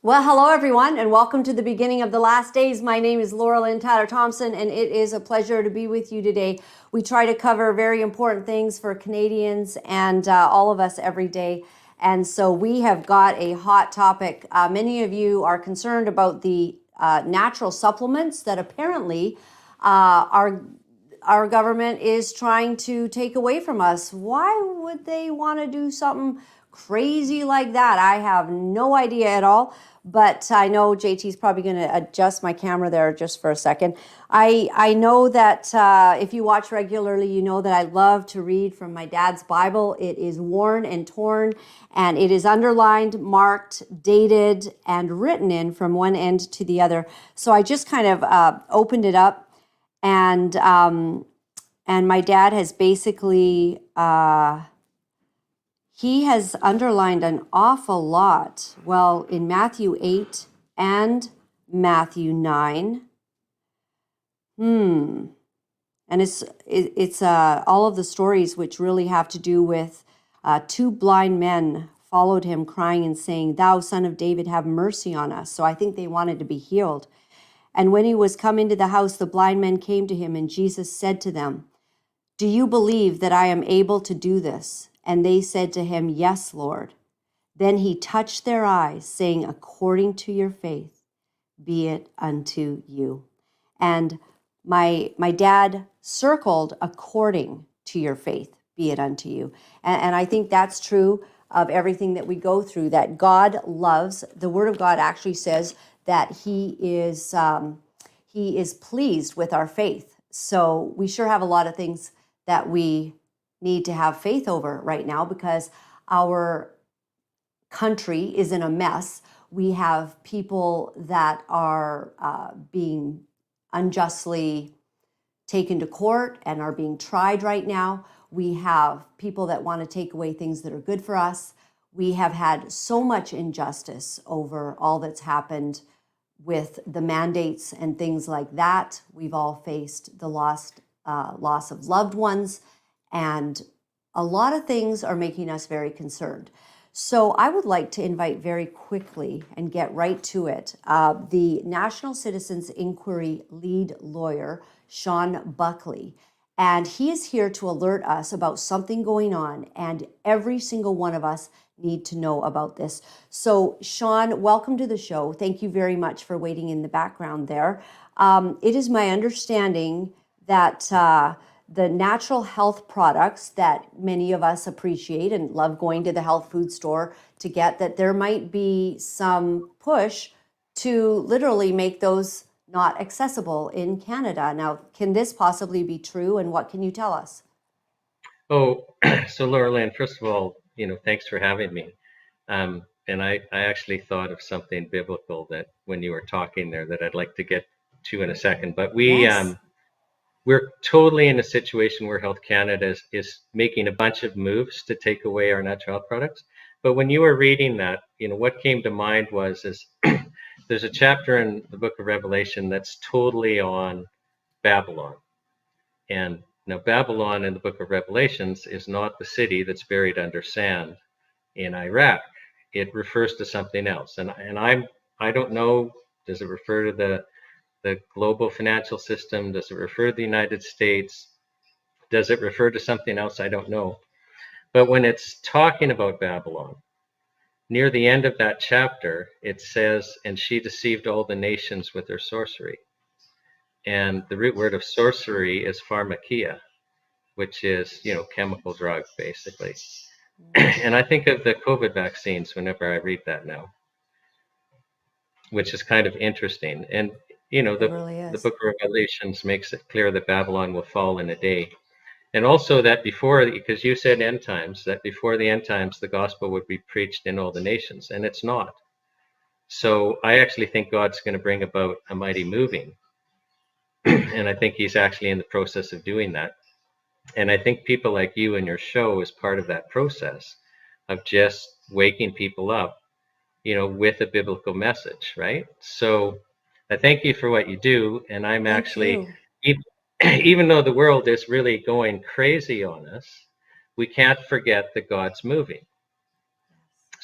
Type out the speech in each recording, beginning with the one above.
Well, hello everyone, and welcome to the beginning of the last days. My name is Laura-Lynn Thompson, and it is a pleasure to be with you today. We try to cover very important things for Canadians and all of us every day. And so we have got a hot topic. Many of you are concerned about the natural supplements that apparently our government is trying to take away from us. Why would they want to do something crazy like that? I have no idea at all, but I know JT's probably going to adjust my camera there just for a second. I know that if you watch regularly, you know that I love to read from my dad's Bible. It is worn and torn, and it is underlined, marked, dated, and written in from one end to the other. So I just kind of opened it up, and my dad has basically he has underlined an awful lot. Well, in Matthew 8 and Matthew 9. And it's all of the stories which really have to do with two blind men followed him crying and saying, "Thou son of David, have mercy on us." So I think they wanted to be healed. And when he was come into the house, the blind men came to him, and Jesus said to them, "Do you believe that I am able to do this?" And they said to him, "Yes, Lord." Then he touched their eyes, saying, "According to your faith, be it unto you." And my dad circled, "According to your faith, be it unto you." And I think that's true of everything that we go through, that God loves. The Word of God actually says that He is pleased with our faith. So we sure have a lot of things that we need to have faith over right now, because our country is in a mess. We have people that are being unjustly taken to court and are being tried right now. We have people that want to take away things that are good for us. We have had so much injustice over all that's happened with the mandates and things like that. We've all faced the loss of loved ones, and a lot of things are making us very concerned. So I would like to invite very quickly and get right to it, the National Citizens Inquiry lead lawyer, Shawn Buckley. And he is here to alert us about something going on, and every single one of us need to know about this. So Shawn, welcome to the show. Thank you very much for waiting in the background there. It is my understanding that the natural health products that many of us appreciate and love going to the health food store to get, that there might be some push to literally make those not accessible in Canada. Now, can this possibly be true, and what can you tell us? Oh, so Laura-Lynn, first of all, thanks for having me. And I actually thought of something biblical that when you were talking there that I'd like to get to in a second. But Yes. we're totally in a situation where Health Canada is making a bunch of moves to take away our natural health products. But when you were reading that, what came to mind is there's a chapter in the book of Revelation that's totally on Babylon. And now Babylon in the book of Revelations is not the city that's buried under sand in Iraq. It refers to something else. And I don't know, does it refer to the global financial system? Does it refer to the United States? Does it refer to something else? I don't know. But when it's talking about Babylon, near the end of that chapter, it says, "And she deceived all the nations with her sorcery." And the root word of sorcery is pharmakia, which is, chemical drug, basically. And I think of the COVID vaccines whenever I read that now, which is kind of interesting. And, It really the is. book of Revelations makes it clear that Babylon will fall in a day. And also that before, because you said end times, that before the end times, the gospel would be preached in all the nations, and it's not. So I actually think God's going to bring about a mighty moving. And I think he's actually in the process of doing that. And I think people like you and your show is part of that process of just waking people up, with a biblical message, right? So I thank you for what you do. And I'm Thank actually, you. even though the world is really going crazy on us, we can't forget that God's moving.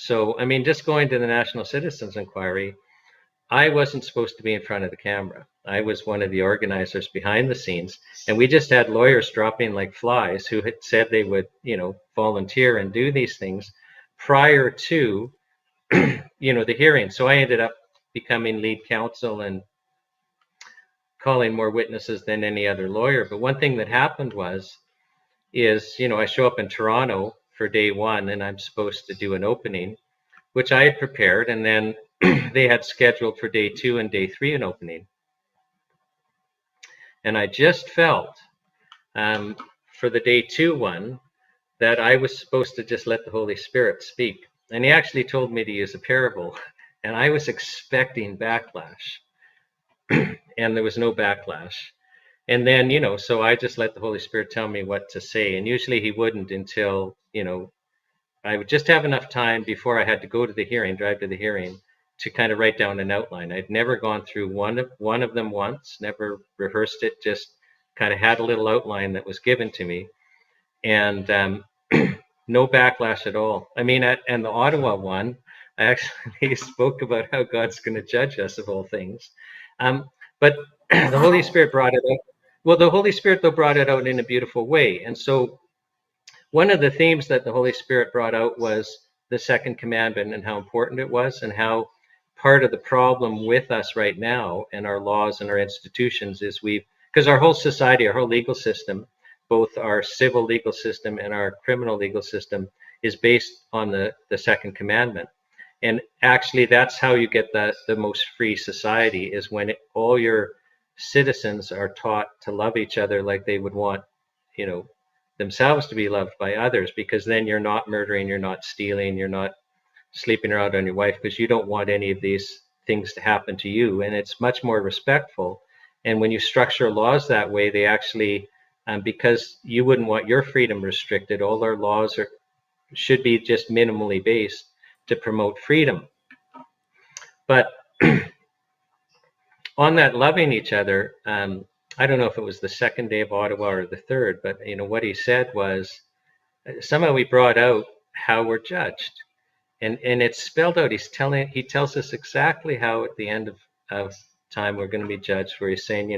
So, I mean, just going to the National Citizens Inquiry, I wasn't supposed to be in front of the camera. I was one of the organizers behind the scenes, and we just had lawyers dropping like flies who had said they would, volunteer and do these things prior to, the hearing. So I ended up becoming lead counsel and calling more witnesses than any other lawyer. But one thing that happened is, I show up in Toronto for day one, and I'm supposed to do an opening, which I had prepared, and then they had scheduled for day two and day three an opening. And I just felt for the day two one that I was supposed to just let the Holy Spirit speak. And he actually told me to use a parable, and I was expecting backlash, and there was no backlash. And then, so I just let the Holy Spirit tell me what to say. And usually he wouldn't until, I would just have enough time before I had to go to the hearing, drive to the hearing, to kind of write down an outline. I'd never gone through one of them once, never rehearsed it, just kind of had a little outline that was given to me. And no backlash at all. I mean, and the Ottawa one, I actually spoke about how God's going to judge us of all things. But the Holy Spirit brought it out. Well, the Holy Spirit, though, brought it out in a beautiful way. And so one of the themes that the Holy Spirit brought out was the second commandment and how important it was, and how part of the problem with us right now and our laws and our institutions is because our whole society, our whole legal system, both our civil legal system and our criminal legal system, is based on the second commandment. And actually, that's how you get the most free society, is when all your citizens are taught to love each other like they would want, themselves to be loved by others, because then you're not murdering, you're not stealing, you're not sleeping around on your wife, because you don't want any of these things to happen to you. And it's much more respectful. And when you structure laws that way, they actually, because you wouldn't want your freedom restricted, all our laws should be just minimally based to promote freedom. But on that loving each other, I don't know if it was the second day of Ottawa or the third, but what he said was, somehow he brought out how we're judged, and it's spelled out. He tells us exactly how at the end of time we're going to be judged, where he's saying,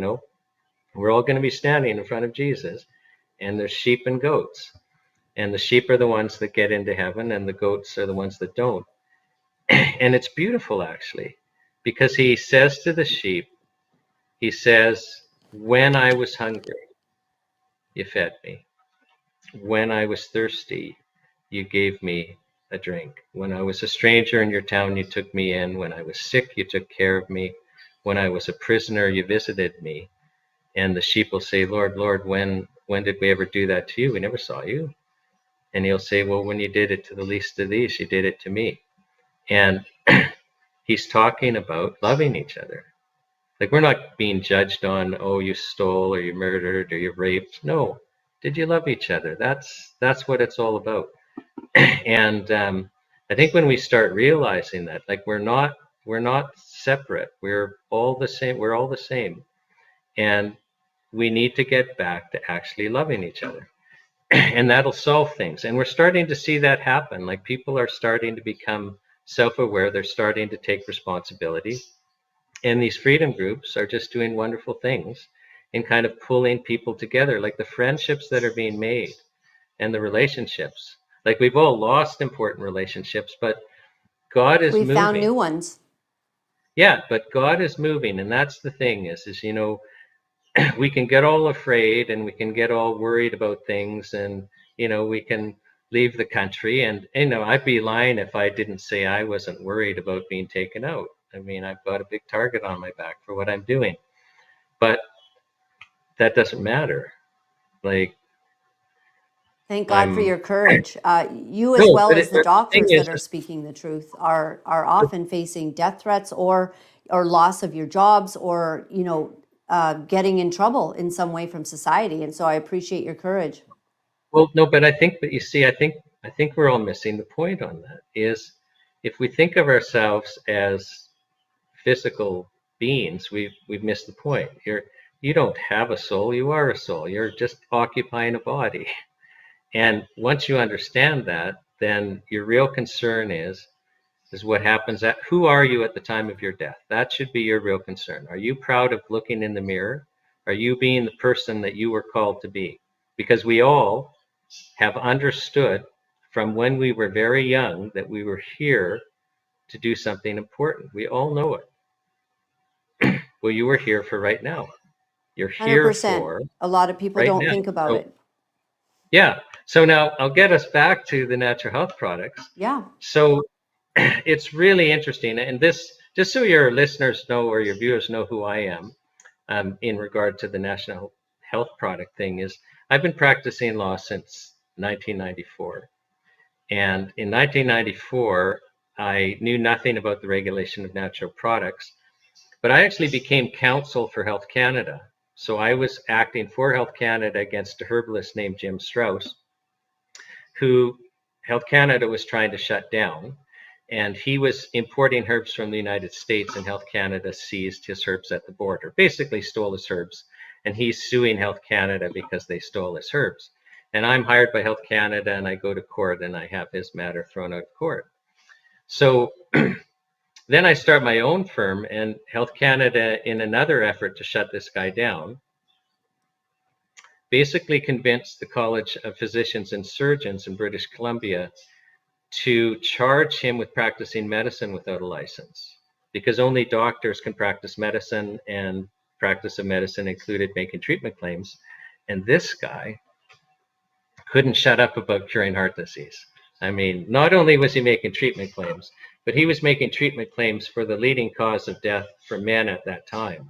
we're all going to be standing in front of Jesus, and there's sheep and goats, and the sheep are the ones that get into heaven, and the goats are the ones that don't. And it's beautiful, actually, because he says to the sheep, he says, when I was hungry, you fed me. When I was thirsty, you gave me a drink. When I was a stranger in your town, you took me in. When I was sick, you took care of me. When I was a prisoner, you visited me. And the sheep will say, Lord, Lord, when did we ever do that to you? We never saw you. And he'll say, well, when you did it to the least of these, you did it to me. And he's talking about loving each other. Like, we're not being judged on, oh, you stole or you murdered or you raped. No. Did you love each other? That's what it's all about. And I think when we start realizing that, like, we're not separate. We're all the same. We're all the same. And we need to get back to actually loving each other. And that'll solve things. And we're starting to see that happen. Like, people are starting to become self-aware. They're starting to take responsibility. And these freedom groups are just doing wonderful things in kind of pulling people together, like the friendships that are being made and the relationships. Like, we've all lost important relationships, but God is moving. We found new ones. Yeah, but God is moving. And that's the thing is, we can get all afraid and we can get all worried about things, and, we can leave the country. And, I'd be lying if I didn't say I wasn't worried about being taken out. I mean, I've got a big target on my back for what I'm doing, but that doesn't matter. Like, Thank God for your courage. You, as well as the doctors that are speaking the truth, are often facing death threats or loss of your jobs, or getting in trouble in some way from society. And so I appreciate your courage. Well, no, but I think we're all missing the point on that. Is, if we think of ourselves as physical beings, we've missed the point. You don't have a soul. You are a soul. You're just occupying a body. And once you understand that, then your real concern is is what happens at, who are you at the time of your death? That should be your real concern. Are you proud of looking in the mirror? Are you being the person that you were called to be? Because we all have understood from when we were very young that we were here to do something important. We all know it. Well, you were here for right now. You're here 100%. for A lot of people right don't now. think about So, it. yeah. So now I'll get us back to the natural health products. Yeah. So it's really interesting. And this, just so your listeners know or your viewers know who I am in regard to the national health product thing, is I've been practicing law since 1994. And in 1994, I knew nothing about the regulation of natural products, but I actually became counsel for Health Canada. So I was acting for Health Canada against a herbalist named Jim Strauss, who Health Canada was trying to shut down. And he was importing herbs from the United States, and Health Canada seized his herbs at the border, basically stole his herbs. And he's suing Health Canada because they stole his herbs. And I'm hired by Health Canada, and I go to court, and I have his matter thrown out of court. So then I start my own firm, and Health Canada, in another effort to shut this guy down, basically convinced the College of Physicians and Surgeons in British Columbia to charge him with practicing medicine without a license, because only doctors can practice medicine, and practice of medicine included making treatment claims. And this guy couldn't shut up about curing heart disease. I mean, not only was he making treatment claims, but he was making treatment claims for the leading cause of death for men at that time.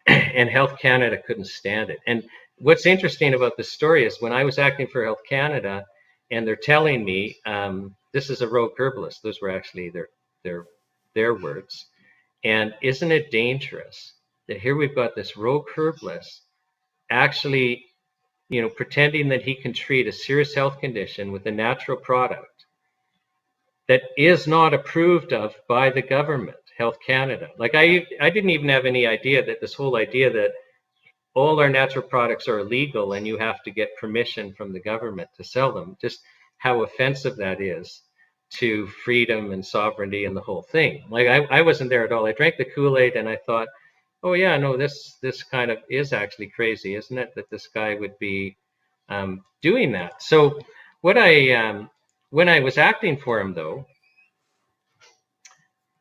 And Health Canada couldn't stand it. And what's interesting about this story is when I was acting for Health Canada, and they're telling me, this is a rogue herbalist. Those were actually their words. And isn't it dangerous that here we've got this rogue herbalist actually, pretending that he can treat a serious health condition with a natural product that is not approved of by the government, Health Canada. Like I didn't even have any idea that this whole idea that all our natural products are illegal and you have to get permission from the government to sell them, just how offensive that is to freedom and sovereignty and the whole thing. Like I wasn't there at all. I drank the Kool-Aid and I thought, oh yeah, no, this kind of is actually crazy, isn't it? That this guy would be doing that. So what when I was acting for him though,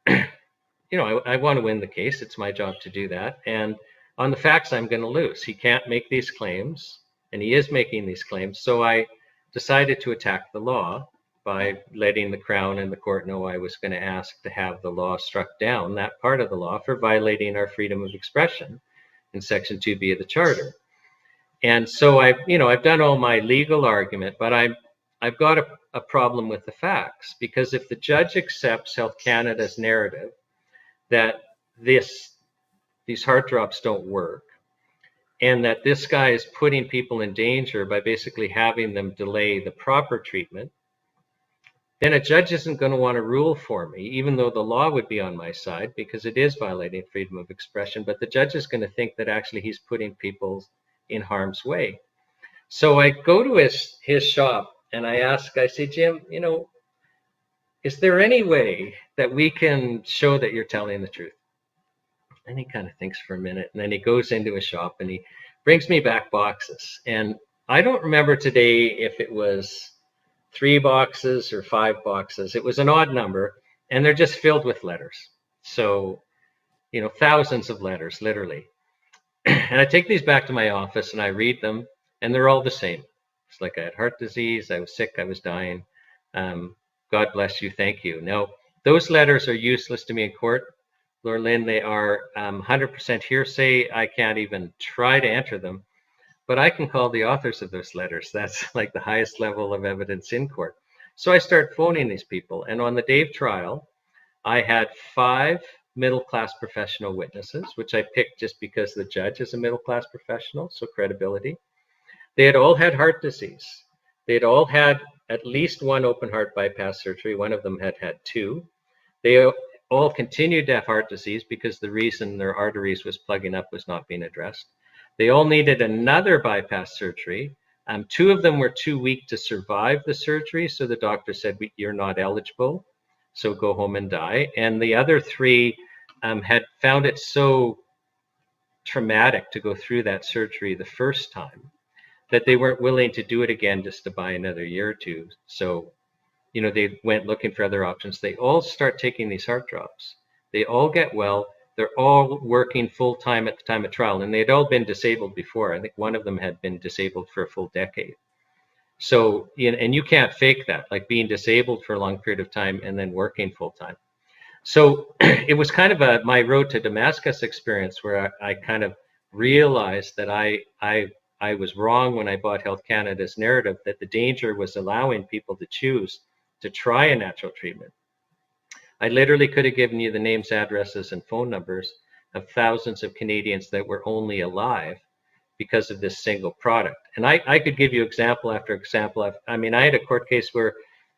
I want to win the case. It's my job to do that. And on the facts, I'm going to lose. He can't make these claims, and he is making these claims. So I decided to attack the law by letting the Crown and the court know I was going to ask to have the law struck down, that part of the law, for violating our freedom of expression in Section 2B of the Charter. And so I've done all my legal argument, but I've got a problem with the facts, because if the judge accepts Health Canada's narrative that these heart drops don't work, and that this guy is putting people in danger by basically having them delay the proper treatment, then a judge isn't going to want to rule for me, even though the law would be on my side, because it is violating freedom of expression. But the judge is going to think that actually he's putting people in harm's way. So I go to his shop and I say, Jim, is there any way that we can show that you're telling the truth? And he kind of thinks for a minute, and then he goes into his shop and he brings me back boxes. And I don't remember today if it was 3 boxes or 5 boxes. It was an odd number, and they're just filled with letters. So, thousands of letters, literally. And I take these back to my office and I read them, and they're all the same. It's like I had heart disease, I was sick, I was dying. God bless you, thank you. Now, those letters are useless to me in court. Laura-Lynn, they are 100% hearsay. I can't even try to enter them, but I can call the authors of those letters. That's like the highest level of evidence in court. So I start phoning these people. And on the day of trial, I had 5 middle-class professional witnesses, which I picked just because the judge is a middle-class professional, so credibility. They had all had heart disease. They had all had at least 1 open heart bypass surgery. One of them had had 2. They all continued to have heart disease because the reason their arteries was plugging up was not being addressed. They all needed another bypass surgery. 2 of them were too weak to survive the surgery, so the doctor said, you're not eligible. so go home and die. And the other three had found it so traumatic to go through that surgery the first time that they weren't willing to do it again just to buy another year or two. So, they went looking for other options. They all start taking these heart drops. They all get well. They're all working full time at the time of trial, and they'd all been disabled before. I think one of them had been disabled for a full decade. So, and you can't fake that, like being disabled for a long period of time and then working full time. So it was kind of my road to Damascus experience where I kind of realized that I was wrong when I bought Health Canada's narrative that the danger was allowing people to choose to try a natural treatment. I literally could have given you the names, addresses, and phone numbers of thousands of Canadians that were only alive because of this single product. And I could give you example after example. I mean, I had a court case where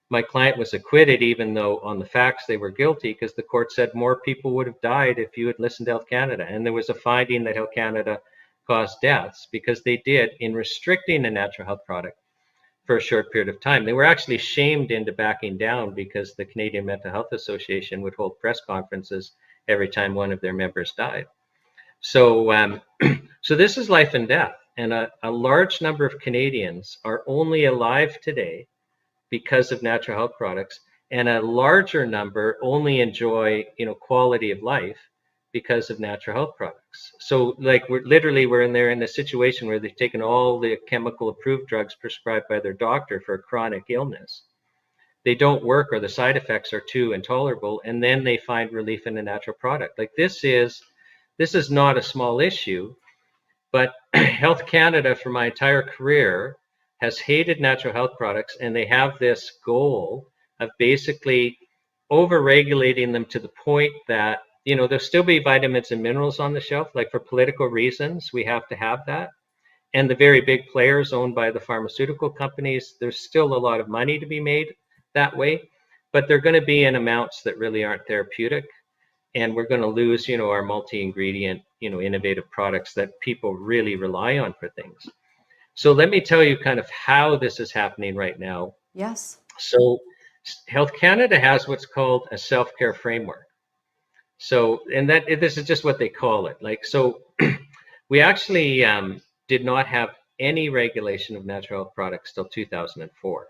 my client was acquitted, even though on the facts they were guilty, because the court said more people would have died if you had listened to Health Canada. And there was a finding that Health Canada caused deaths because they did in restricting a natural health product for a short period of time. They were actually shamed into backing down because the Canadian Mental Health Association would hold press conferences every time one of their members died. So, so this is life and death. And a large number of Canadians are only alive today because of natural health products, and a larger number only enjoy, quality of life because of natural health products. So like we're in a situation where they've taken all the chemical approved drugs prescribed by their doctor for a chronic illness. They don't work, or the side effects are too intolerable, and then they find relief in a natural product. Like this is not a small issue, but Health Canada for my entire career has hated natural health products, and they have this goal of basically over-regulating them to the point that, there'll still be vitamins and minerals on the shelf. Like for political reasons, we have to have that. And the very big players owned by the pharmaceutical companies, there's still a lot of money to be made that way, but they're going to be in amounts that really aren't therapeutic. And we're going to lose, our multi-ingredient, innovative products that people really rely on for things. So let me tell you kind of how this is happening right now. Yes. So Health Canada has what's called a self-care framework. So, and this is just what they call it. Like, so we actually did not have any regulation of natural health products till 2004.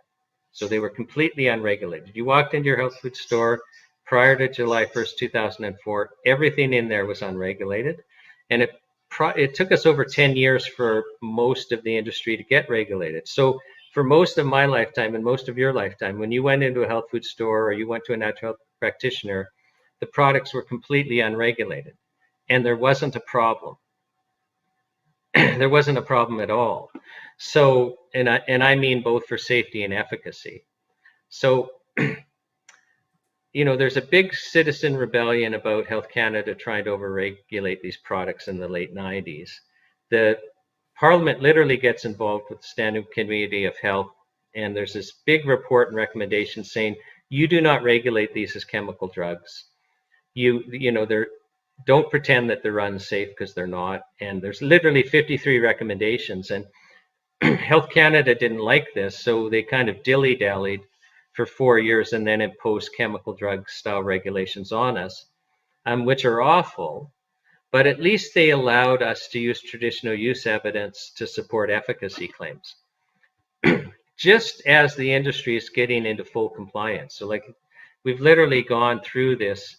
So they were completely unregulated. You walked into your health food store prior to July 1st, 2004, everything in there was unregulated. And it took us over 10 years for most of the industry to get regulated. So for most of my lifetime and most of your lifetime, when you went into a health food store or you went to a natural health practitioner, the products were completely unregulated, and there wasn't a problem. There wasn't a problem at all. So, and I mean both for safety and efficacy. So, there's a big citizen rebellion about Health Canada trying to overregulate these products in the late 90s. The Parliament literally gets involved with the Standing Committee of Health, and there's this big report and recommendation saying, you do not regulate these as chemical drugs. Don't pretend that they're unsafe, because they're not. And there's literally 53 recommendations, and Health Canada didn't like this, so they kind of dilly-dallied for 4 years and then imposed chemical drug style regulations on us, which are awful, but at least they allowed us to use traditional use evidence to support efficacy claims, just as the industry is getting into full compliance. So like we've literally gone through this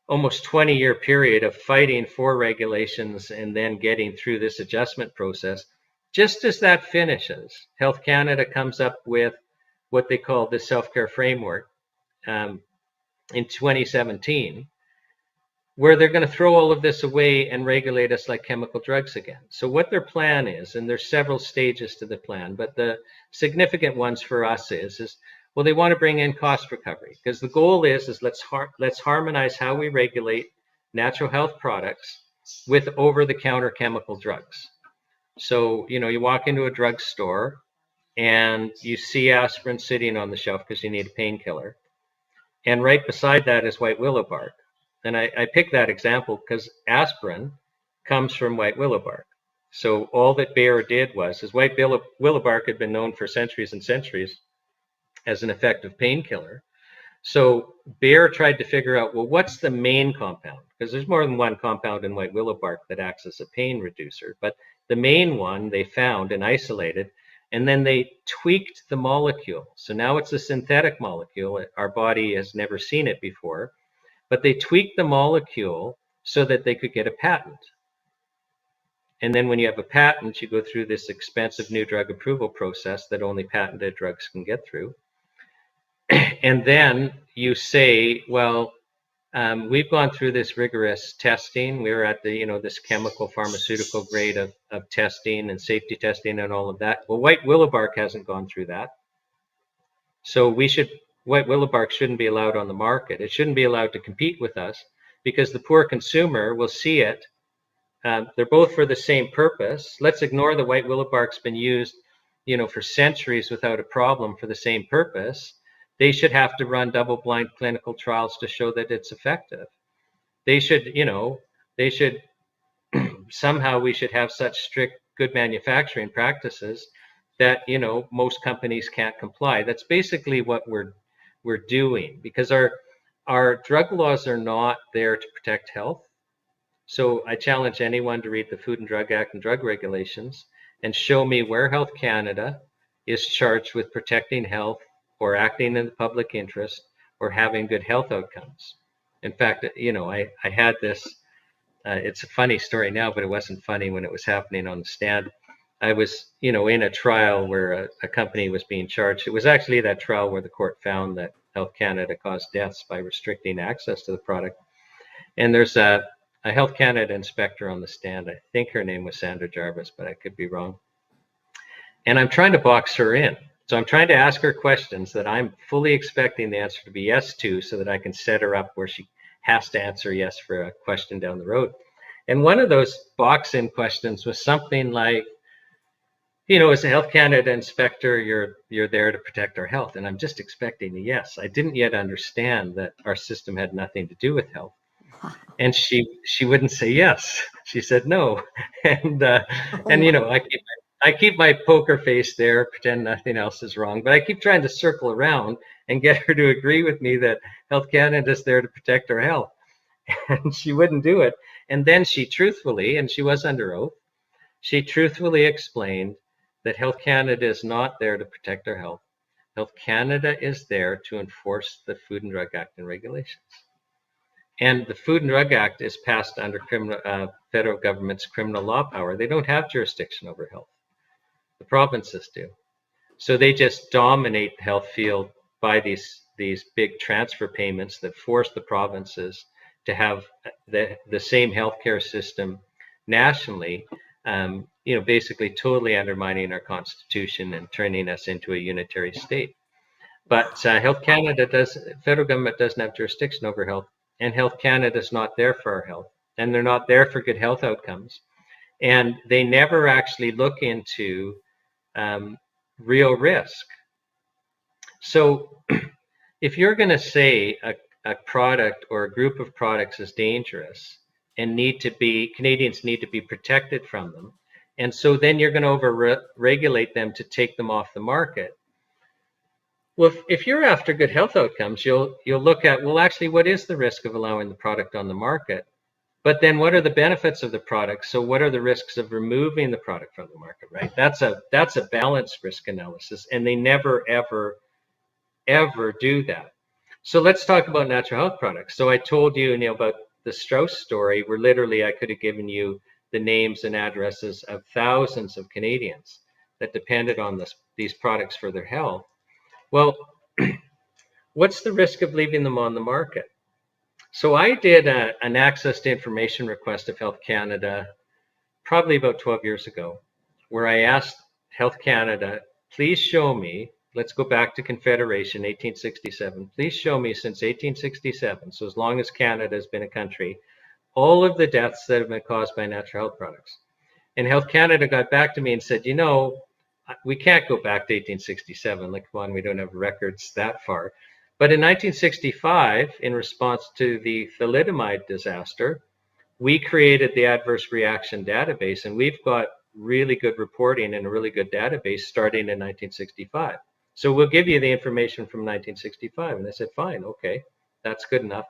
almost 20-year period of fighting for regulations and then getting through this adjustment process. Just as that finishes, Health Canada comes up with what they call the self-care framework in 2017, where they're going to throw all of this away and regulate us like chemical drugs again. So what their plan is, and there's several stages to the plan, but the significant ones for us is well, they want to bring in cost recovery, because the goal is let's harmonize how we regulate natural health products with over-the-counter chemical drugs. So, you walk into a drugstore and you see aspirin sitting on the shelf because you need a painkiller. And right beside that is white willow bark. And I pick that example because aspirin comes from white willow bark. So all that Bayer did was white willow bark had been known for centuries and centuries as an effective painkiller. So Bayer tried to figure out, well, what's the main compound? Because there's more than one compound in white willow bark that acts as a pain reducer. But the main one they found and isolated, and then they tweaked the molecule. So now it's a synthetic molecule. Our body has never seen it before. But they tweaked the molecule so that they could get a patent. And then when you have a patent, you go through this expensive new drug approval process that only patented drugs can get through. And then you say, well, we've gone through this rigorous testing. We were at the, this chemical pharmaceutical grade of testing and safety testing and all of that. Well, white willow bark hasn't gone through that. So white willow bark shouldn't be allowed on the market. It shouldn't be allowed to compete with us because the poor consumer will see it. They're both for the same purpose. Let's ignore the white willow bark's been used, for centuries without a problem for the same purpose. They should have to run double-blind clinical trials to show that it's effective. They should, somehow we should have such strict good manufacturing practices that, most companies can't comply. That's basically what we're doing, because our drug laws are not there to protect health. So I challenge anyone to read the Food and Drug Act and drug regulations and show me where Health Canada is charged with protecting health or acting in the public interest or having good health outcomes. In fact, I had this, it's a funny story now, but it wasn't funny when it was happening on the stand. I was, in a trial where a company was being charged. It was actually that trial where the court found that Health Canada caused deaths by restricting access to the product. And there's a Health Canada inspector on the stand. I think her name was Sandra Jarvis, but I could be wrong. And I'm trying to box her in. So I'm trying to ask her questions that I'm fully expecting the answer to be yes to, so that I can set her up where she has to answer yes for a question down the road. And one of those box-in questions was something like, as a Health Canada inspector, you're there to protect our health. And I'm just expecting a yes. I didn't yet understand that our system had nothing to do with health. And she wouldn't say yes. She said no. And I keep my poker face there, pretend nothing else is wrong. But I keep trying to circle around and get her to agree with me that Health Canada is there to protect our health. And she wouldn't do it. And then she truthfully, and she was under oath, she truthfully explained that Health Canada is not there to protect our health. Health Canada is there to enforce the Food and Drug Act and regulations. And the Food and Drug Act is passed under federal government's criminal law power. They don't have jurisdiction over health. The provinces do. So they just dominate the health field by these big transfer payments that force the provinces to have the same healthcare system nationally, basically totally undermining our constitution and turning us into a unitary state. But Health Canada federal government doesn't have jurisdiction over health, and Health Canada is not there for our health, and they're not there for good health outcomes. And they never actually look into real risk. So if you're going to say a product or a group of products is dangerous and Canadians need to be protected from them, and so then you're going to over-regulate them to take them off the market. Well, if you're after good health outcomes, you'll look at, well, actually, what is the risk of allowing the product on the market? But then what are the benefits of the product? So what are the risks of removing the product from the market, right? That's a balanced risk analysis, and they never, ever, ever do that. So let's talk about natural health products. So I told you, about the Strauss story, where literally I could have given you the names and addresses of thousands of Canadians that depended on these products for their health. Well, what's the risk of leaving them on the market? So I did an access to information request of Health Canada probably about 12 years ago, where I asked Health Canada, please show me, let's go back to Confederation, 1867, please show me since 1867, so as long as Canada has been a country, all of the deaths that have been caused by natural health products. And Health Canada got back to me and said, we can't go back to 1867, like, come on, we don't have records that far. But in 1965, in response to the thalidomide disaster, we created the adverse reaction database, and we've got really good reporting and a really good database starting in 1965. So we'll give you the information from 1965. And they said, fine, okay, that's good enough.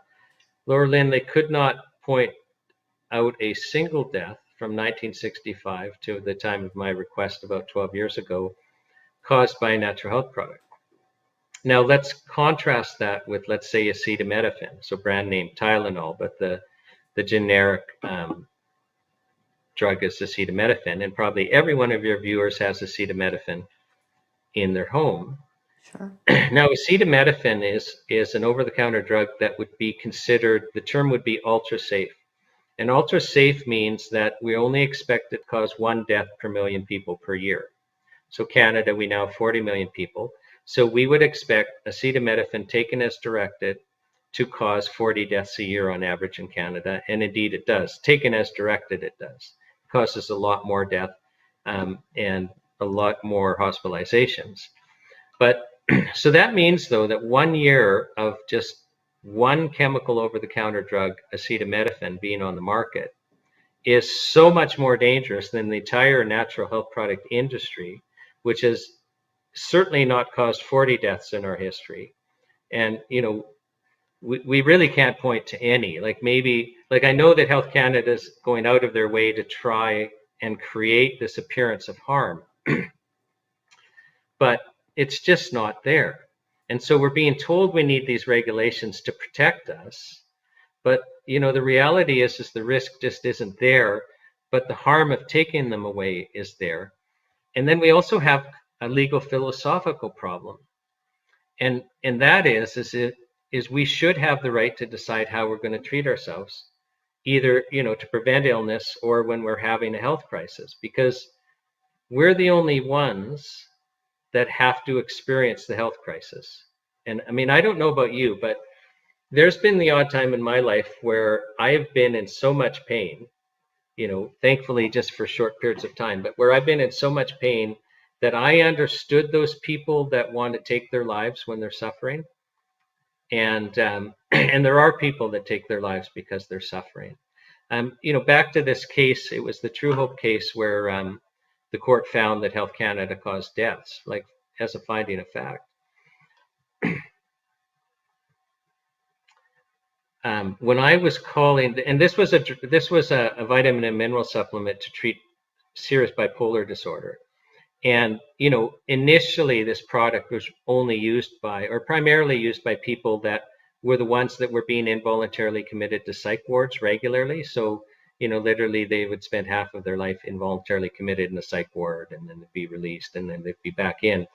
Laura-Lynn, they could not point out a single death from 1965 to the time of my request about 12 years ago caused by a natural health product. Now let's contrast that with, let's say, acetaminophen, so brand name Tylenol, but the generic drug is acetaminophen, and probably every one of your viewers has acetaminophen in their home. Sure. Now, acetaminophen is an over-the-counter drug that would be considered, the term would be ultra safe. And ultra safe means that we only expect it to cause 1 death per million people per year. So Canada, we now have 40 million people. So we would expect acetaminophen taken as directed to cause 40 deaths a year on average in Canada. And indeed it does. Taken as directed, it does. It causes a lot more death and a lot more hospitalizations. But so that means, though, that 1 year of just one chemical over-the-counter drug, acetaminophen, being on the market is so much more dangerous than the entire natural health product industry, which has certainly not caused 40 deaths in our history. And, you know, we really can't point to any. Like maybe, like I know that Health Canada is going out of their way to try and create this appearance of harm, but it's just not there. And so we're being told we need these regulations to protect us. But, you know, the reality is the risk just isn't there, but the harm of taking them away is there. And then we also have a legal philosophical problem. And that is we should have the right to decide how we're going to treat ourselves, either, you know, to prevent illness or when we're having a health crisis, because we're the only ones that have to experience the health crisis. And I mean, I don't know about you, but there's been the odd time in my life where I have been in so much pain, you know, thankfully just for short periods of time, but where I've been in so much pain that I understood those people that want to take their lives when they're suffering. And and there are people that take their lives because they're suffering. You know, back to this case, it was the True Hope case where the court found that Health Canada caused deaths, like as a finding of fact. When I was calling, and this was a vitamin and mineral supplement to treat serious bipolar disorder. And, you know, initially this product was only used by, or primarily used by people that were the ones that were being involuntarily committed to psych wards regularly. So, you know, literally they would spend half of their life involuntarily committed in a psych ward, and then they'd be released, and then they'd be back in.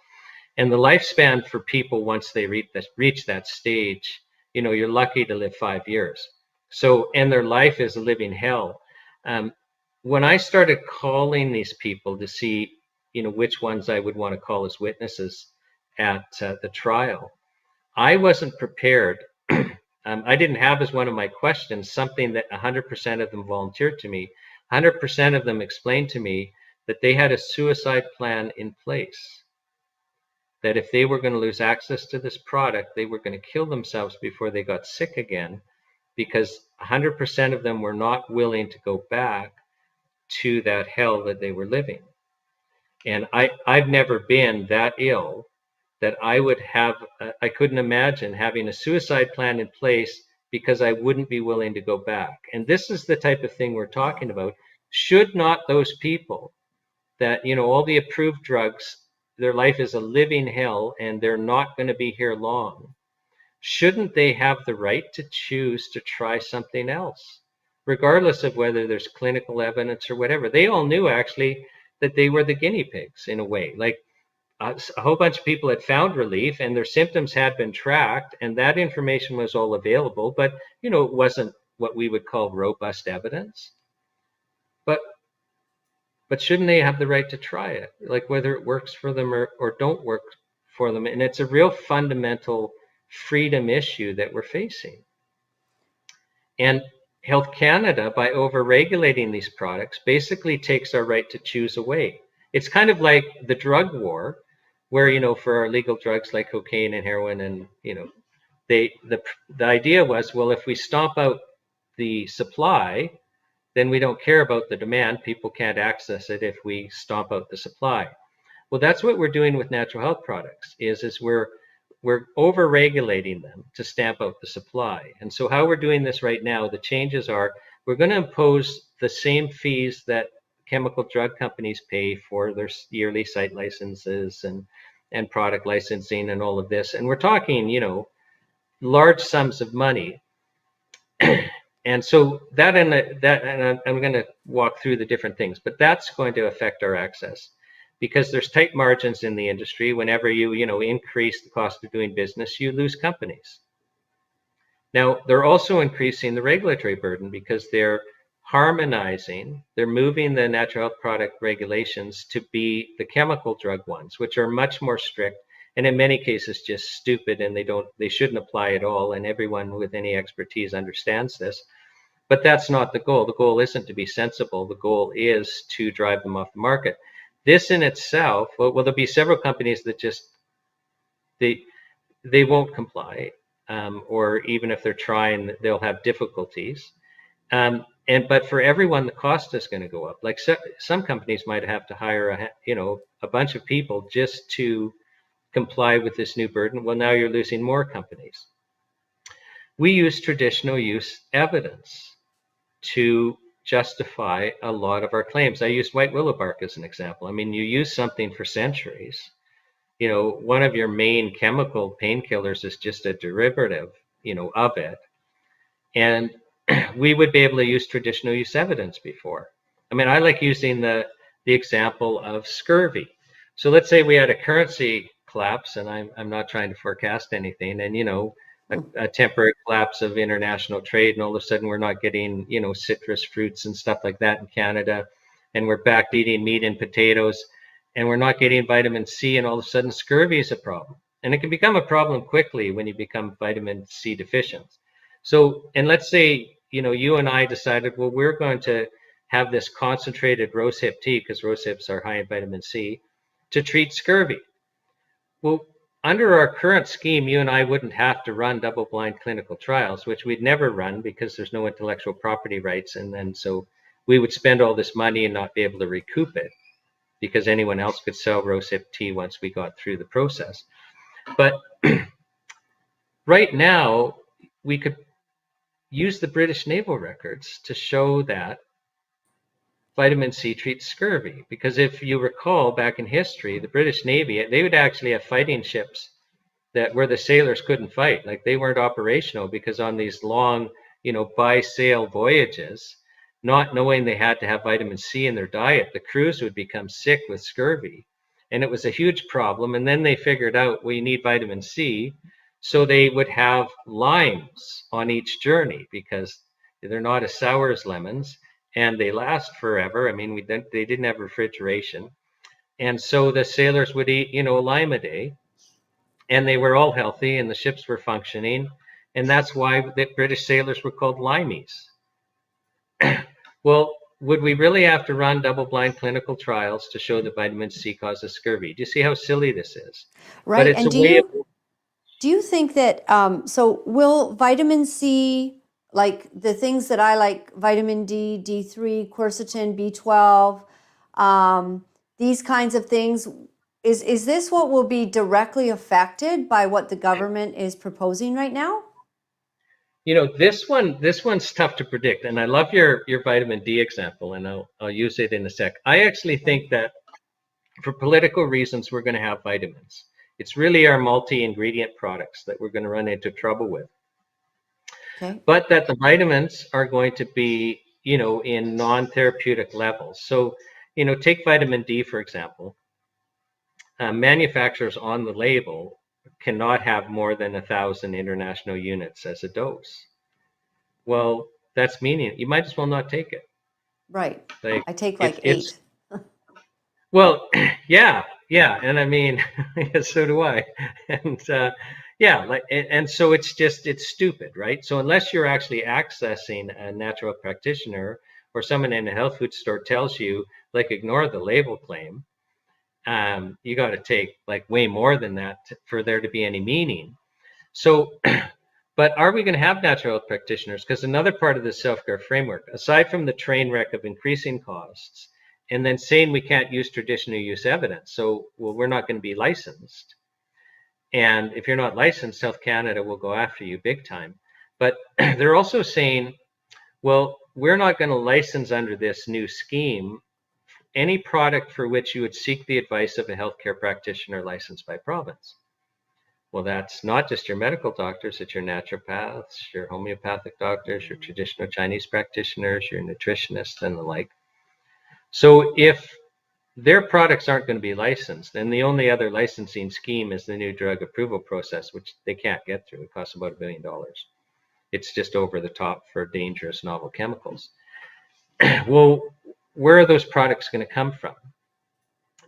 And the lifespan for people once they reach that stage, you know, you're lucky to live 5 years. So, and their life is a living hell. When I started calling these people to see, you know, which ones I would want to call as witnesses at the trial, I wasn't prepared. I didn't have as one of my questions something that 100% of them volunteered to me. 100% of them explained to me that they had a suicide plan in place. That if they were going to lose access to this product, they were going to kill themselves before they got sick again, because 100% of them were not willing to go back to that hell that they were living. And I've never been that ill that I would have, I couldn't imagine having a suicide plan in place because I wouldn't be willing to go back. And this is the type of thing we're talking about. Should not those people that, you know, all the approved drugs, their life is a living hell and they're not going to be here long, shouldn't they have the right to choose to try something else, regardless of whether there's clinical evidence or whatever? They all knew actually that they were the guinea pigs in a way. Like a whole bunch of people had found relief and their symptoms had been tracked, and that information was all available, but, you know, it wasn't what we would call robust evidence. But shouldn't they have the right to try it, like whether it works for them or don't work for them? And it's a real fundamental freedom issue that we're facing. And Health Canada, by over-regulating these products, basically takes our right to choose away. It's kind of like the drug war, where, you know, for our legal drugs like cocaine and heroin, and, you know, the idea was, well, if we stomp out the supply, then we don't care about the demand. People can't access it if we stomp out the supply. Well, that's what we're doing with natural health products is we're over-regulating them to stamp out the supply. And so how we're doing this right now, the changes are we're going to impose the same fees that chemical drug companies pay for their yearly site licenses and product licensing and all of this. And we're talking, large sums of money. And so and I'm going to walk through the different things, but that's going to affect our access because there's tight margins in the industry. Whenever you increase the cost of doing business, you lose companies. Now, they're also increasing the regulatory burden because they're harmonizing, they're moving the natural health product regulations to be the chemical drug ones, which are much more strict and in many cases just stupid, and they shouldn't apply at all. And everyone with any expertise understands this. But that's not the goal. The goal isn't to be sensible. The goal is to drive them off the market. This in itself, well, there'll be several companies that just they won't comply, or even if they're trying, they'll have difficulties. But for everyone, the cost is going to go up. Like some companies might have to hire a bunch of people just to comply with this new burden. Well, now you're losing more companies. We use traditional use evidence to justify a lot of our claims. I used white willow bark as an example. I mean, you use something for centuries. One of your main chemical painkillers is just a derivative, of it. And we would be able to use traditional use evidence before. I mean, I like using the example of scurvy. So let's say we had a currency collapse, and I'm not trying to forecast anything, and a temporary collapse of international trade, and all of a sudden we're not getting citrus fruits and stuff like that in Canada, and we're back to eating meat and potatoes, and we're not getting vitamin C, and all of a sudden scurvy is a problem. And it can become a problem quickly when you become vitamin C deficient. So, and let's say you and I decided, well, we're going to have this concentrated rosehip tea, because rosehips are high in vitamin C, to treat scurvy. Well, under our current scheme, you and I wouldn't have to run double-blind clinical trials, which we'd never run because there's no intellectual property rights. And then so we would spend all this money and not be able to recoup it because anyone else could sell rosehip tea once we got through the process. But right now, we could use the British naval records to show that vitamin C treats scurvy. Because if you recall back in history, the British Navy, they would actually have fighting ships where the sailors couldn't fight. Like they weren't operational because on these long, by sail voyages, not knowing they had to have vitamin C in their diet, the crews would become sick with scurvy. And it was a huge problem. And then they figured out we need vitamin C. So they would have limes on each journey because they're not as sour as lemons and they last forever. I mean, they didn't have refrigeration. And so the sailors would eat, a lime a day, and they were all healthy and the ships were functioning. And that's why the British sailors were called limeys. Well, would we really have to run double-blind clinical trials to show that vitamin C causes scurvy? Do you see how silly this is? Right. But it's And do you think that, so will vitamin C, like the things that I like, vitamin D, D3, quercetin, B12, these kinds of things, is this what will be directly affected by what the government is proposing right now? This one's tough to predict, and I love your vitamin D example, and I'll use it in a sec. I actually think that for political reasons, we're going to have vitamins. It's really our multi-ingredient products that we're going to run into trouble with. Okay. But that the vitamins are going to be, in non-therapeutic levels. So, take vitamin D, for example. Manufacturers on the label cannot have more than 1,000 international units as a dose. Well, that's meaning you might as well not take it. Right. Like, I take like 8. Well, yeah, and I mean, so do I, and and so it's stupid, right? So unless you're actually accessing a natural practitioner or someone in a health food store tells you, like, ignore the label claim, you got to take like way more than that for there to be any meaning. So, but are we going to have natural health practitioners? Because another part of the self-care framework, aside from the train wreck of increasing costs and then saying we can't use traditional use evidence. So, well, we're not going to be licensed. And if you're not licensed, Health Canada will go after you big time. But they're also saying, well, we're not going to license under this new scheme any product for which you would seek the advice of a healthcare practitioner licensed by province. Well, that's not just your medical doctors, it's your naturopaths, your homeopathic doctors, your traditional Chinese practitioners, your nutritionists, and the like. So if their products aren't going to be licensed, and the only other licensing scheme is the new drug approval process, which they can't get through. It costs about $1 billion. It's just over the top for dangerous novel chemicals. Well, where are those products going to come from?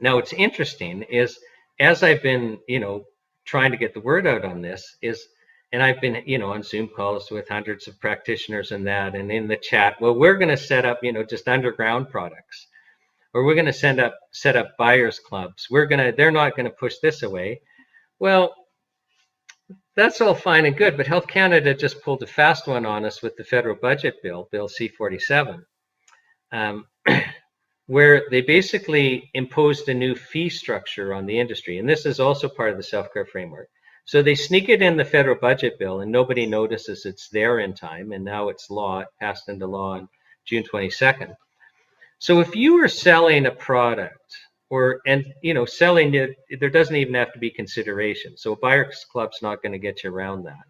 Now, what's interesting is, as I've been, trying to get the word out on this, and I've been, on Zoom calls with hundreds of practitioners and that, and in the chat, well, we're going to set up, just underground products, or we're going to set up buyers clubs. They're not going to push this away. Well, that's all fine and good, but Health Canada just pulled a fast one on us with the federal budget bill, Bill C-47. Where they basically imposed a new fee structure on the industry. And this is also part of the self-care framework. So they sneak it in the federal budget bill and nobody notices it's there in time. And now it's law, it passed into law on June 22nd. So if you are selling a product selling it, there doesn't even have to be consideration. So a buyer's club's not going to get you around that.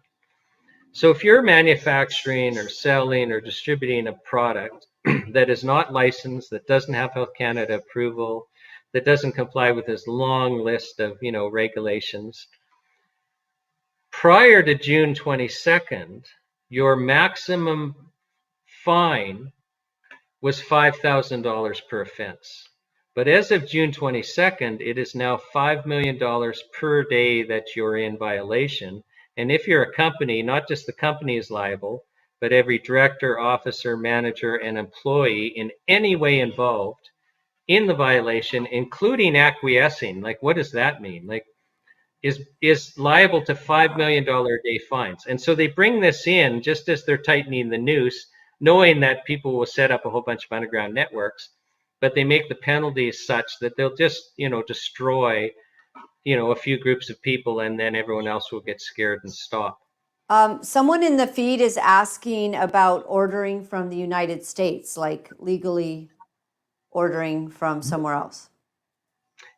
So if you're manufacturing or selling or distributing a product that is not licensed, that doesn't have Health Canada approval, that doesn't comply with this long list of, regulations, prior to June 22nd, your maximum fine was $5,000 per offense. But as of June 22nd, it is now $5 million per day that you're in violation. And if you're a company, not just the company is liable, but every director, officer, manager, and employee in any way involved in the violation, including acquiescing. Like, what does that mean? Like, is liable to $5 million a day fines. And so they bring this in just as they're tightening the noose, knowing that people will set up a whole bunch of underground networks, but they make the penalties such that they'll just, destroy, a few groups of people, and then everyone else will get scared and stop. Someone in the feed is asking about ordering from the United States, like legally ordering from somewhere else.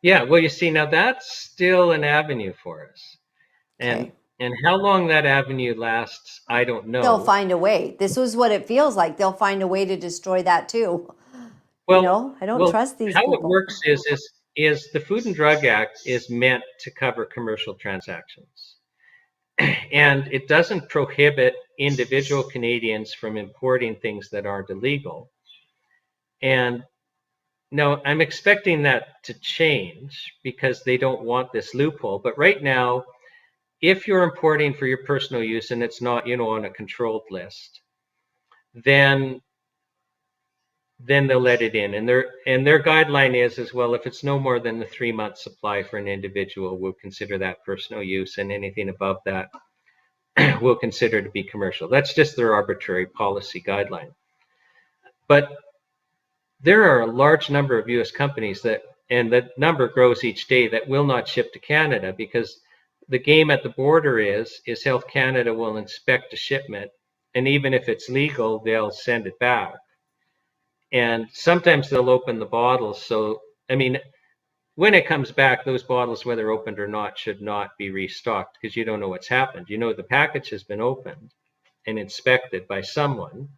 Yeah, well, you see, now that's still an avenue for us. Okay. And how long that avenue lasts, I don't know. They'll find a way. This was what it feels like. They'll find a way to destroy that too. Well, I don't trust these how people. it works is the Food and Drug Act is meant to cover commercial transactions. And it doesn't prohibit individual Canadians from importing things that aren't illegal. And no, I'm expecting that to change because they don't want this loophole. But right now, if you're importing for your personal use and it's not, on a controlled list, then they'll let it in. And their guideline is well, if it's no more than the 3-month supply for an individual, we'll consider that personal use, and anything above that we'll consider to be commercial. That's just their arbitrary policy guideline. But there are a large number of U.S. companies and the number grows each day, that will not ship to Canada because the game at the border is Health Canada will inspect a shipment, and even if it's legal, they'll send it back. And sometimes they'll open the bottles. So, when it comes back, those bottles, whether opened or not, should not be restocked because you don't know what's happened. The package has been opened and inspected by someone,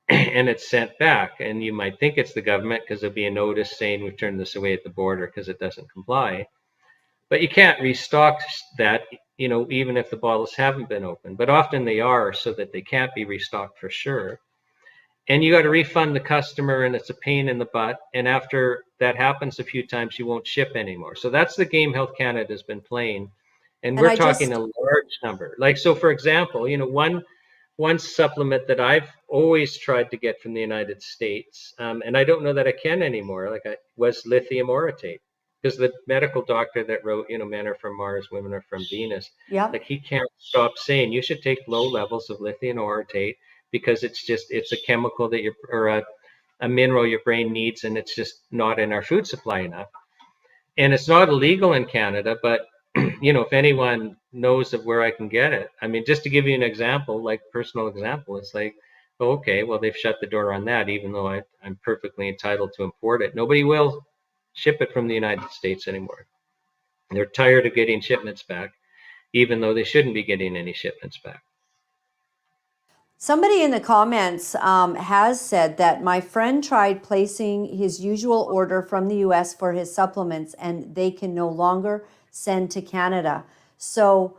and it's sent back. And you might think it's the government because there'll be a notice saying we've turned this away at the border because it doesn't comply. But you can't restock that, even if the bottles haven't been opened. But often they are, so that they can't be restocked for sure. And you got to refund the customer, and it's a pain in the butt. And after that happens a few times, you won't ship anymore. So that's the game Health Canada has been playing. And we're talking a large number. Like, so for example, one supplement that I've always tried to get from the United States, and I don't know that I can anymore, was lithium orotate. Because the medical doctor that wrote, men are from Mars, women are from Venus, he can't stop saying you should take low levels of lithium orotate because it's a chemical that a mineral your brain needs, and it's just not in our food supply enough. And it's not illegal in Canada, but if anyone knows of where I can get it, I mean, just to give you an example, like personal example, it's like, oh, okay, well, they've shut the door on that, even though I'm perfectly entitled to import it. Nobody will ship it from the United States anymore. They're tired of getting shipments back, even though they shouldn't be getting any shipments back. Somebody in the comments has said that my friend tried placing his usual order from the US for his supplements and they can no longer send to Canada. So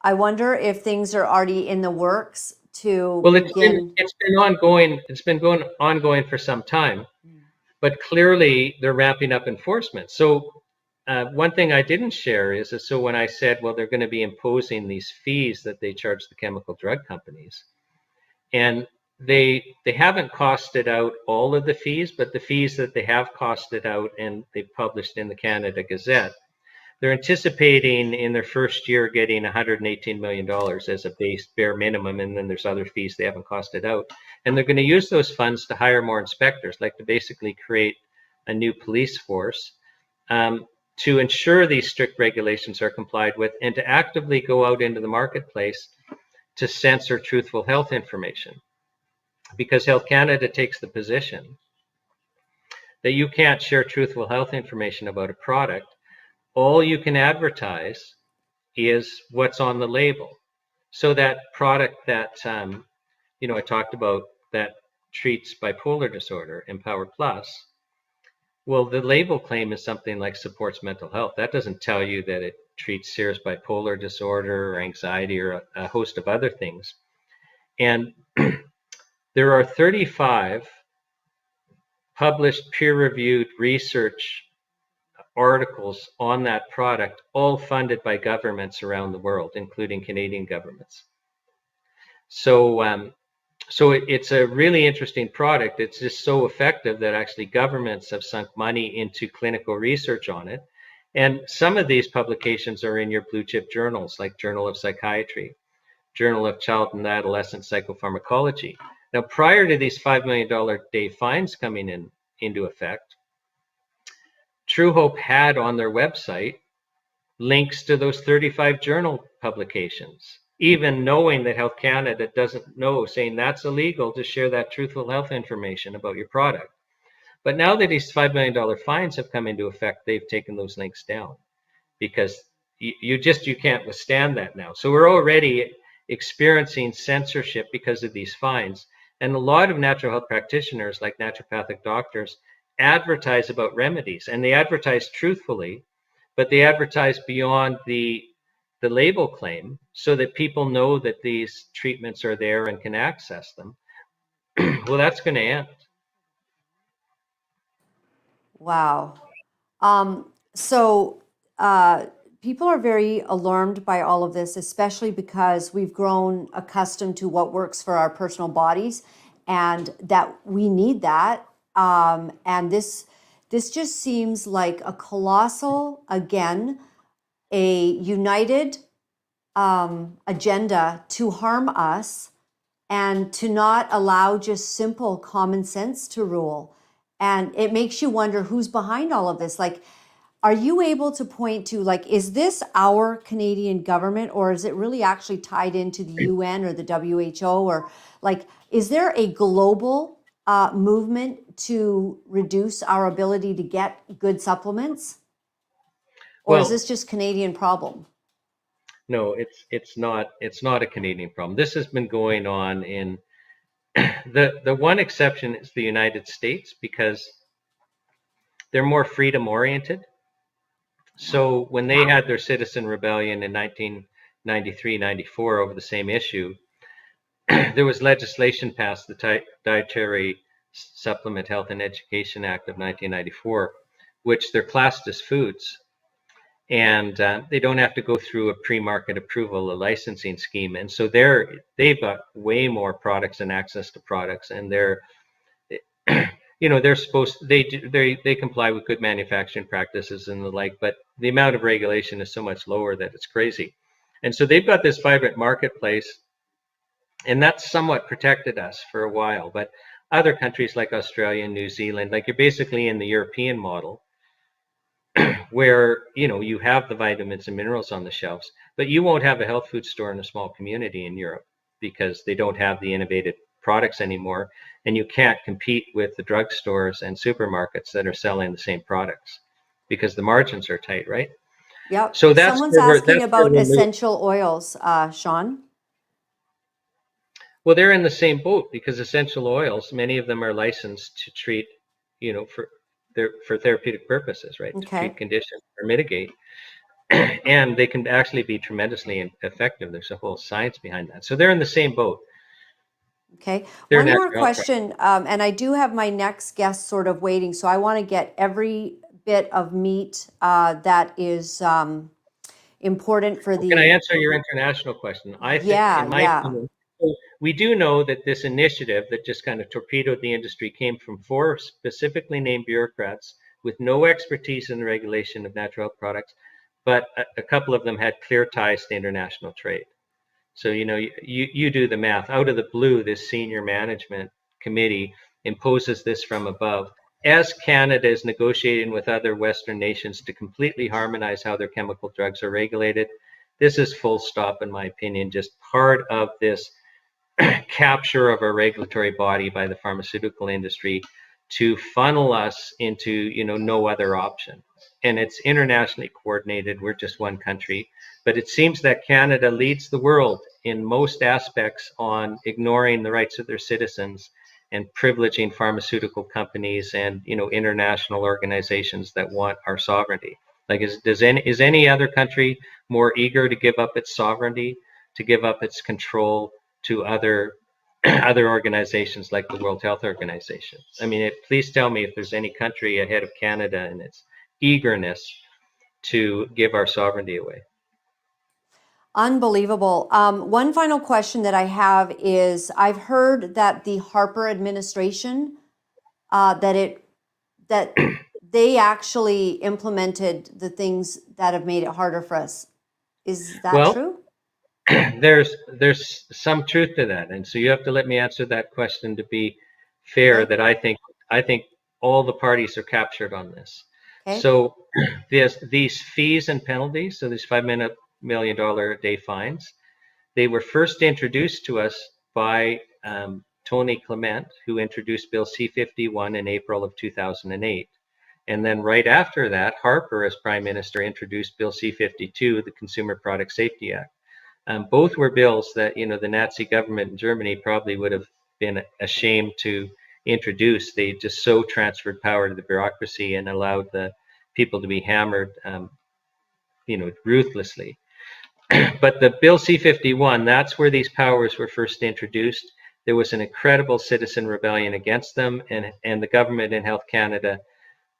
I wonder if things are already in the works to Well, begin. it's been ongoing. It's been going ongoing for some time, but clearly they're ramping up enforcement. So one thing I didn't share is so when I said, well, they're going to be imposing these fees that they charge the chemical drug companies, and they haven't costed out all of the fees, but the fees that they have costed out and they've published in the Canada Gazette, they're anticipating in their first year getting $118 million as a base bare minimum, and then there's other fees they haven't costed out. And they're going to use those funds to hire more inspectors, like to basically create a new police force to ensure these strict regulations are complied with, and to actively go out into the marketplace to censor truthful health information. Because Health Canada takes the position that you can't share truthful health information about a product. All you can advertise is what's on the label. So that product that, I talked about that treats bipolar disorder, Empower Plus, well, the label claim is something like supports mental health. That doesn't tell you that it treats serious bipolar disorder or anxiety or a host of other things. And there are 35 published peer-reviewed research articles on that product, all funded by governments around the world, including Canadian governments. So it's a really interesting product. It's just so effective that actually governments have sunk money into clinical research on it. And some of these publications are in your blue chip journals, like Journal of Psychiatry, Journal of Child and Adolescent Psychopharmacology. Now, prior to these $5 million day fines coming into effect, True Hope had on their website links to those 35 journal publications, even knowing that Health Canada doesn't know, saying that's illegal to share that truthful health information about your product. But now that these $5 million fines have come into effect, they've taken those links down because you can't withstand that now. So we're already experiencing censorship because of these fines. And a lot of natural health practitioners, like naturopathic doctors, advertise about remedies, and they advertise truthfully, but they advertise beyond the label claim so that people know that these treatments are there and can access them. Well, that's going to end. Wow. So people are very alarmed by all of this, especially because we've grown accustomed to what works for our personal bodies and that we need that. And this just seems like a colossal, again, a united agenda to harm us and to not allow just simple common sense to rule. And it makes you wonder who's behind all of this. Like, are you able to point to, like, is this our Canadian government, or is it really actually tied into the UN or the WHO? Or, like, is there a global movement to reduce our ability to get good supplements? Or is this just Canadian problem? No, it's not a Canadian problem. This has been going on in the one exception is the United States, because they're more freedom oriented. So when they had their citizen rebellion in 1993-94 over the same issue, there was legislation passed, the Dietary Supplement Health and Education Act of 1994, which they're classed as foods. And they don't have to go through a pre-market approval, a licensing scheme. And so they've got way more products and access to products, and they're supposed they comply with good manufacturing practices and the like, but the amount of regulation is so much lower that it's crazy. And so they've got this vibrant marketplace, and that's somewhat protected us for a while. But other countries like Australia and New Zealand, like you're basically in the European model, where you have the vitamins and minerals on the shelves, but you won't have a health food store in a small community in Europe because they don't have the innovative products anymore, and you can't compete with the drugstores and supermarkets that are selling the same products because the margins are tight, right? Yep. So Someone's asking that's where about we're moving. essential oils, Shawn. Well, they're in the same boat because essential oils, many of them are licensed to treat, for therapeutic purposes, right? To Okay. treat conditions or mitigate. And they can actually be tremendously effective. There's a whole science behind that. So they're in the same boat. Okay. They're One more natural health products. question, and I do have my next guest sort of waiting, so I want to get every bit of meat that is important for Can I the. answer your international question? I think, Yeah, in my yeah. opinion, so we do know that this initiative that just kind of torpedoed the industry came from 4 specifically named bureaucrats with no expertise in the regulation of natural health products, but a couple of them had clear ties to international trade. So, you do the math. Out of the blue, this senior management committee imposes this from above. As Canada is negotiating with other Western nations to completely harmonize how their chemical drugs are regulated, this is full stop, in my opinion, just part of this capture of a regulatory body by the pharmaceutical industry to funnel us into no other option. And it's internationally coordinated. We're just one country, but it seems that Canada leads the world in most aspects on ignoring the rights of their citizens and privileging pharmaceutical companies and international organizations that want our sovereignty. Like, is any other country more eager to give up its sovereignty, to give up its control to other other organizations like the World Health Organization? I mean, please tell me if there's any country ahead of Canada in its eagerness to give our sovereignty away. Unbelievable. One final question that I have is I've heard that the Harper administration, that they actually implemented the things that have made it harder for us. Is that Well, true? there's some truth to that, and so you have to let me answer that question to be fair. Okay. That I think all the parties are captured on this. Okay. So these fees and penalties, so these $5 million a day fines, they were first introduced to us by Tony Clement, who introduced Bill C-51 in April of 2008. And then right after that, Harper, as Prime Minister, introduced Bill C-52, the Consumer Product Safety Act. Both were bills that the Nazi government in Germany probably would have been ashamed to introduce. They just so transferred power to the bureaucracy and allowed the people to be hammered, ruthlessly. But the Bill C-51, that's where these powers were first introduced. There was an incredible citizen rebellion against them, and the government in Health Canada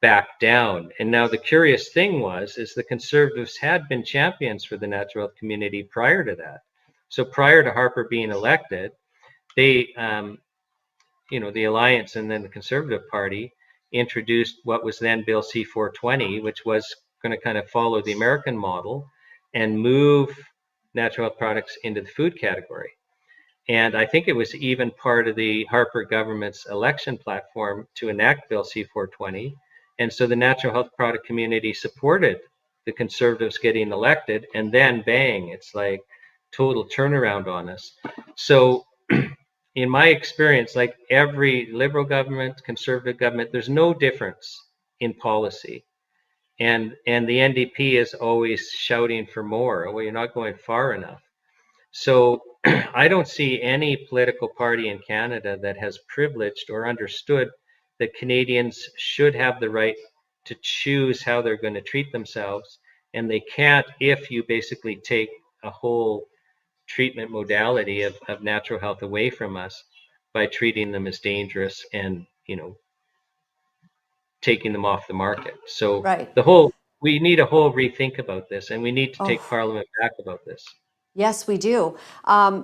backed down. And now the curious thing is the Conservatives had been champions for the natural health community prior to that. So prior to Harper being elected, they, the Alliance and then the Conservative Party introduced what was then Bill C-420, which was going to kind of follow the American model and move natural health products into the food category. And I think it was even part of the Harper government's election platform to enact Bill C-420. And so the natural health product community supported the Conservatives getting elected, and then bang, it's like total turnaround on us. So in my experience, like every Liberal government, Conservative government, there's no difference in policy. And the NDP is always shouting for more. Well, you're not going far enough. So I don't see any political party in Canada that has privileged or understood that Canadians should have the right to choose how they're going to treat themselves. And they can't if you basically take a whole treatment modality of natural health away from us by treating them as dangerous and, taking them off the market. So Right. we need a whole rethink about this, and we need to take Oh, Parliament back about this. yes, we do.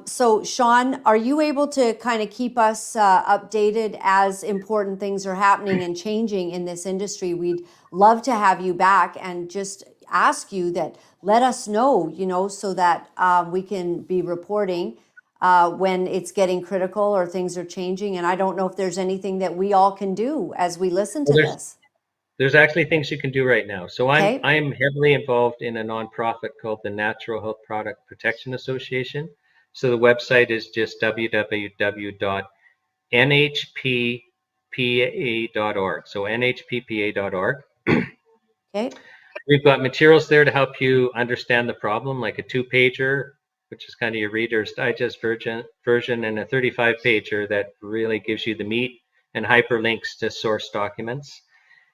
So, Shawn, are you able to kind of keep us updated as important things are happening and changing in this industry? We'd love to have you back and just ask you that let us know, so that we can be reporting. when it's getting critical or things are changing. And I don't know if there's anything that we all can do as we listen Well, to this. there's actually things you can do right now. So Okay. I'm heavily involved in a nonprofit called the Natural Health Product Protection Association. So the website is just www.nhppa.org. So nhppa.org. Okay. We've got materials there to help you understand the problem, like a 2-pager, which is kind of your Reader's Digest version, and a 35-pager that really gives you the meat and hyperlinks to source documents.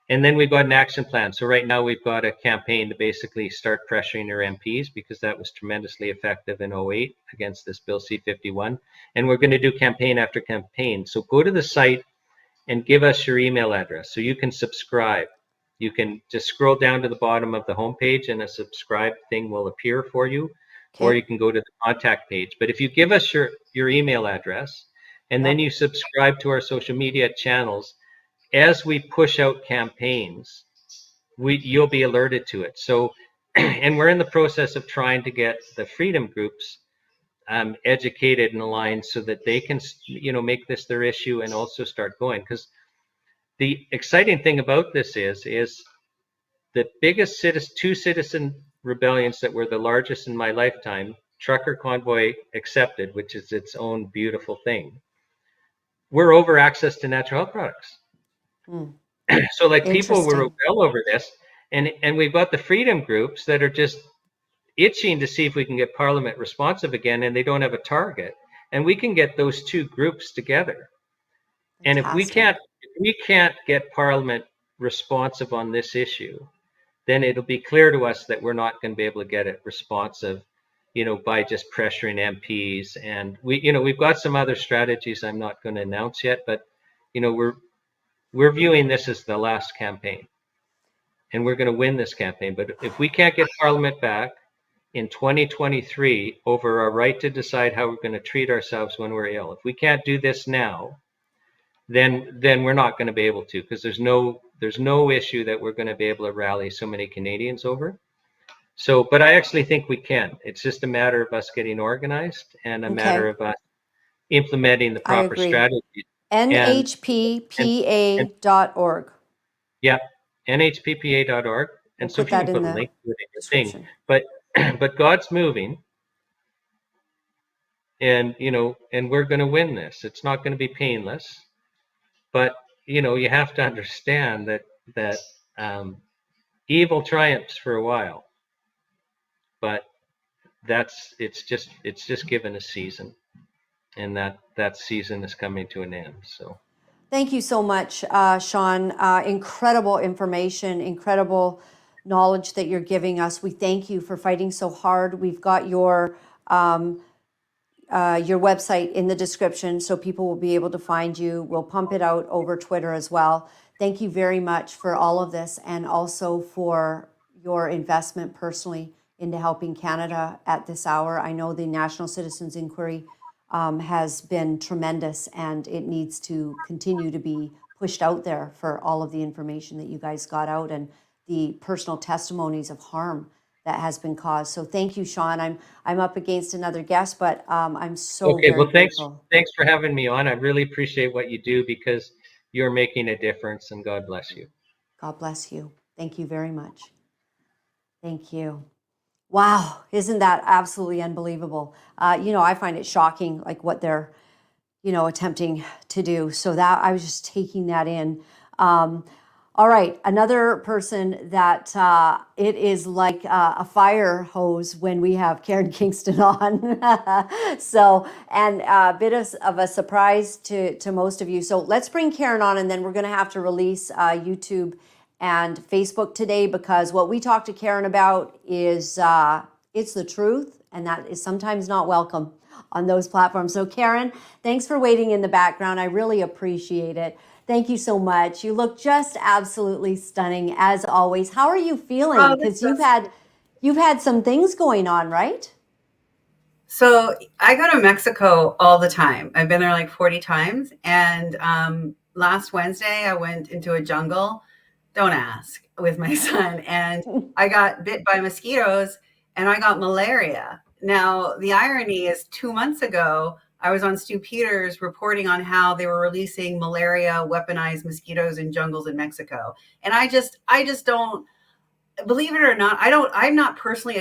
And then we've got an action plan. So right now we've got a campaign to basically start pressuring your MPs, because that was tremendously effective in 2008 against this Bill C-51. And we're going to do campaign after campaign. So go to the site and give us your email address so you can subscribe. You can just scroll down to the bottom of the homepage and a subscribe thing will appear for you, or you Okay. can go to the contact page. But if you give us your email address and then Yep. you subscribe to our social media channels, as we push out campaigns, you'll be alerted to it. So, and we're in the process of trying to get the freedom groups educated and aligned so that they can, make this their issue and also start going. Because the exciting thing about this is the biggest two citizen rebellions that were the largest in my lifetime, trucker convoy accepted, which is its own beautiful thing, we're over access to natural health products. Hmm. So like people were Interesting. well over this, and we've got the freedom groups that are just itching to see if we can get Parliament responsive again, and they don't have a target, and we can get those two groups together. And if Fantastic. we can't get Parliament responsive on this issue, then it'll be clear to us that we're not going to be able to get it responsive, by just pressuring MPs. And we've got some other strategies I'm not going to announce yet, but we're viewing this as the last campaign, and we're going to win this campaign. But if we can't get Parliament back in 2023 over our right to decide how we're going to treat ourselves when we're ill, if we can't do this now, then we're not going to be able to, because there's no issue that we're going to be able to rally so many Canadians over. So, but I actually think we can. It's just a matter of us getting organized and a matter Okay. of us implementing the I proper agree. strategies. And and and nhppa.org. yeah, nhppa.org. We'll And so put if you that can in put a the link to it in your thing, description. but but God's moving, and and we're going to win this. It's not going to be painless, but you have to understand that um, evil triumphs for a while, but it's just given a season, and that season is coming to an end. So Thank you so much, Shawn. Incredible information, incredible knowledge that you're giving us. We thank you for fighting so hard. We've got your website in the description so people will be able to find you. We'll pump it out over Twitter as well. Thank you very much for all of this, and also for your investment personally into helping Canada at this hour. I know the National Citizens Inquiry has been tremendous, and it needs to continue to be pushed out there for all of the information that you guys got out and the personal testimonies of harm that has been caused. So thank you, Shawn. I'm up against another guest, but I'm so okay, very well, grateful. thanks for having me on. I really appreciate what you do, because you're making a difference, and God bless you. God bless you. Thank you very much. Thank you. Wow, isn't that absolutely unbelievable? I find it shocking, like what they're, attempting to do. So that I was just taking that in. All right, another person that it is like a fire hose when we have Karen Kingston on. So, and a bit of a surprise to most of you. So let's bring Karen on, and then we're going to have to release YouTube and Facebook today, because what we talk to Karen about is it's the truth, and that is sometimes not welcome on those platforms. So Karen, thanks for waiting in the background. I really appreciate it. Thank you so much. You look just absolutely stunning as always. How are you feeling? Oh, Because that's you've had some things going on, right? so I go to Mexico all the time. I've been there like 40 times. And last Wednesday, I went into a jungle, don't ask, with my son. And I got bit by mosquitoes and I got malaria. Now, the irony is 2 months ago, I was on Stu Peters reporting on how they were releasing malaria weaponized mosquitoes in jungles in Mexico. And I just don't, believe it or not, I'm not personally